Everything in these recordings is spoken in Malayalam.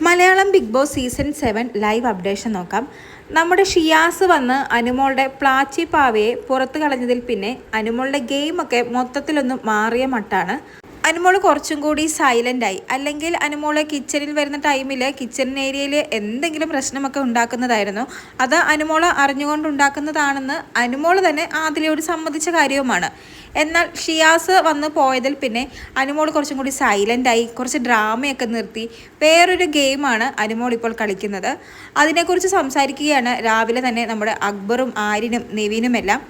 Malayalam Big Boss season 7 live updation നോക്കാം. നമ്മുടെ ഷിയാസ് വന്ന് അനുമോളുടെ പ്ലാച്ചി പാവയെ പുറത്ത് കളഞ്ഞതിൽ പിന്നെ അനുമോളുടെ ഗെയിമൊക്കെ മൊത്തത്തിലൊന്ന് മാറിയ മട്ടാണ്. അനുമോൾ കുറച്ചും കൂടി സൈലൻ്റായി. അല്ലെങ്കിൽ അനുമോൾ കിച്ചണിൽ വരുന്ന ടൈമിൽ കിച്ചൺ ഏരിയയിൽ എന്തെങ്കിലും പ്രശ്നമൊക്കെ ഉണ്ടാക്കുന്നതായിരുന്നു. അത് അനുമോൾ അറിഞ്ഞുകൊണ്ടുണ്ടാക്കുന്നതാണെന്ന് അനുമോൾ തന്നെ ആദിലയോട് സമ്മതിച്ച കാര്യവുമാണ്. എന്നാൽ ഷിയാസ് വന്ന് പോയതിൽ പിന്നെ അനുമോൾ കുറച്ചും കൂടി സൈലൻ്റായി, കുറച്ച് ഡ്രാമയൊക്കെ നിർത്തി വേറൊരു ഗെയിമാണ് അനുമോൾ ഇപ്പോൾ കളിക്കുന്നത്. അതിനെക്കുറിച്ച് സംസാരിക്കുകയാണ് രാവിലെ തന്നെ നമ്മുടെ അക്ബറും ആര്യനും നെവിനുമെല്ലാം.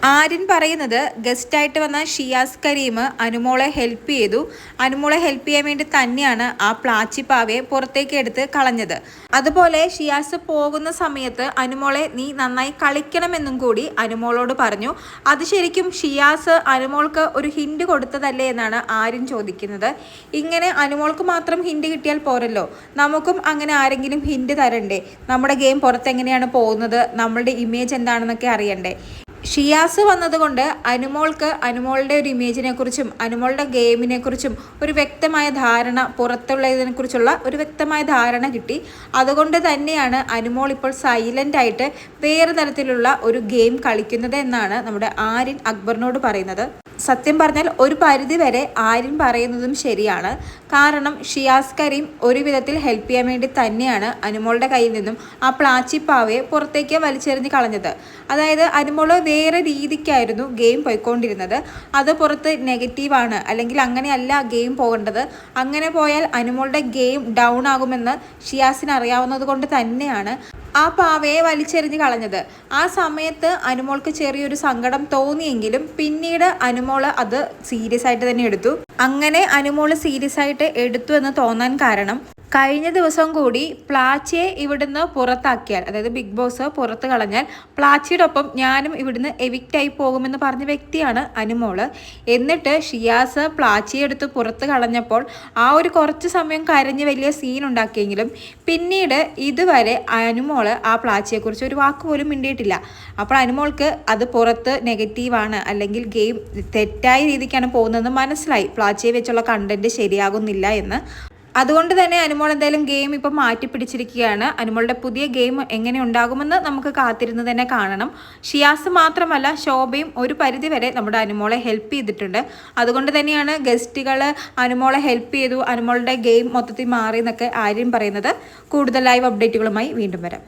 ആര്യൻ പറയുന്നത് ഗസ്റ്റായിട്ട് വന്ന ഷിയാസ് കരീം അനുമോളെ ഹെൽപ്പ് ചെയ്തു. അനുമോളെ ഹെൽപ്പ് ചെയ്യാൻ വേണ്ടി തന്നെയാണ് ആ പ്ലാച്ചി പാവയെ പുറത്തേക്ക് എടുത്ത് കളഞ്ഞത്. അതുപോലെ ഷിയാസ് പോകുന്ന സമയത്ത് അനുമോളെ നീ നന്നായി കളിക്കണമെന്നും കൂടി അനുമോളോട് പറഞ്ഞു. അത് ശരിക്കും ഷിയാസ് അനുമോൾക്ക് ഒരു ഹിൻഡ് കൊടുത്തതല്ലേ എന്നാണ് ആര്യൻ ചോദിക്കുന്നത്. ഇങ്ങനെ അനുമോൾക്ക് മാത്രം ഹിൻഡ് കിട്ടിയാൽ പോരല്ലോ, നമുക്കും അങ്ങനെ ആരെങ്കിലും ഹിൻഡ് തരണ്ടേ? നമ്മുടെ ഗെയിം പുറത്തെങ്ങനെയാണ് പോകുന്നത്, നമ്മളുടെ ഇമേജ് എന്താണെന്നൊക്കെ അറിയണ്ടേ? ഷിയാസ് വന്നതുകൊണ്ട് അനുമോൾക്ക് അനുമോളുടെ ഒരു ഇമേജിനെ കുറിച്ചും അനുമോളുടെ ഗെയിമിനെ കുറിച്ചും ഒരു വ്യക്തമായ ധാരണ, പുറത്തുള്ളതിനെ കുറിച്ചുള്ള ഒരു വ്യക്തമായ ധാരണ കിട്ടി. അതുകൊണ്ട് തന്നെയാണ് അനുമോൾ ഇപ്പോൾ സൈലൻ്റ് ആയിട്ട് വേറെ തരത്തിലുള്ള ഒരു ഗെയിം കളിക്കുന്നത് എന്നാണ് നമ്മുടെ ആര്യൻ അക്ബറിനോട് പറയുന്നത്. സത്യം പറഞ്ഞാൽ ഒരു പരിധി വരെ ആര്യൻ പറയുന്നതും ശരിയാണ്. കാരണം ഷിയാസ് കരീം ഒരു വിധത്തിൽ ഹെൽപ്പ് ചെയ്യാൻ വേണ്ടി തന്നെയാണ് അനുമോളുടെ കയ്യിൽ നിന്നും ആ പ്ലാച്ചി പാവയെ പുറത്തേക്ക് വലിച്ചെറിഞ്ഞ് കളഞ്ഞത്. അതായത് അനുമോൾ വേറെ രീതിക്കായിരുന്നു ഗെയിം പോയിക്കൊണ്ടിരുന്നത്. അത് പുറത്ത് നെഗറ്റീവാണ്, അല്ലെങ്കിൽ അങ്ങനെയല്ല ഗെയിം പോകേണ്ടത്. അങ്ങനെ പോയാൽ അനുമോളുടെ ഗെയിം ഡൗൺ ആകുമെന്ന് ഷിയാസിന് അറിയാവുന്നത് കൊണ്ട് തന്നെയാണ് ആ പാവയെ വലിച്ചെറിഞ്ഞ് കളഞ്ഞത്. ആ സമയത്ത് അനുമോൾക്ക് ചെറിയൊരു സങ്കടം തോന്നിയെങ്കിലും പിന്നീട് അനുമോൾ അത് സീരിയസ് ആയിട്ട് തന്നെ എടുത്തു. അങ്ങനെ അനുമോൾ സീരിയസ് ആയിട്ട് എടുത്തു എന്ന് തോന്നാൻ കാരണം കഴിഞ്ഞ ദിവസം കൂടി പ്ലാച്ചിയെ ഇവിടുന്ന് പുറത്താക്കിയാൽ, അതായത് ബിഗ് ബോസ് പുറത്ത് കളഞ്ഞാൽ പ്ലാച്ചിയുടെ ഒപ്പം ഞാനും ഇവിടുന്ന് എവിക്റ്റായി പോകുമെന്ന് പറഞ്ഞ വ്യക്തിയാണ് അനുമോൾ. എന്നിട്ട് ഷിയാസ് പ്ലാച്ചിയെ എടുത്ത് പുറത്ത് കളഞ്ഞപ്പോൾ ആ ഒരു കുറച്ച് സമയം കരഞ്ഞ് വലിയ സീൻ ഉണ്ടാക്കിയെങ്കിലും പിന്നീട് ഇതുവരെ അനുമോൾ ആ പ്ലാച്ചിയെക്കുറിച്ച് ഒരു വാക്ക് പോലും മിണ്ടിയിട്ടില്ല. അപ്പോൾ അനുമോൾക്ക് അത് പുറത്ത് നെഗറ്റീവാണ്, അല്ലെങ്കിൽ ഗെയിം തെറ്റായ രീതിക്കാണ് പോകുന്നതെന്ന് മനസ്സിലായി. പ്ലാച്ചിയെ വെച്ചുള്ള കണ്ടന്റ് ശരിയാകുന്നില്ല എന്ന്. അതുകൊണ്ട് തന്നെ അനുമോൾ എന്തായാലും ഗെയിം ഇപ്പം മാറ്റി പിടിച്ചിരിക്കുകയാണ്. അനുമോളുടെ പുതിയ ഗെയിം എങ്ങനെ ഉണ്ടാകുമെന്ന് നമുക്ക് കാത്തിരുന്ന് തന്നെ കാണണം. ഷിയാസ് മാത്രമല്ല, ശോഭയും ഒരു പരിധി വരെ നമ്മുടെ അനുമോളെ ഹെൽപ്പ് ചെയ്തിട്ടുണ്ട്. അതുകൊണ്ട് തന്നെയാണ് ഗസ്റ്റുകൾ അനുമോളെ ഹെൽപ്പ് ചെയ്തു, അനുമോളുടെ ഗെയിം മൊത്തത്തിൽ മാറി എന്നൊക്കെ ആര്യൻ പറയുന്നത്. കൂടുതൽ ലൈവ് അപ്ഡേറ്റുകളുമായി വീണ്ടും വരാം.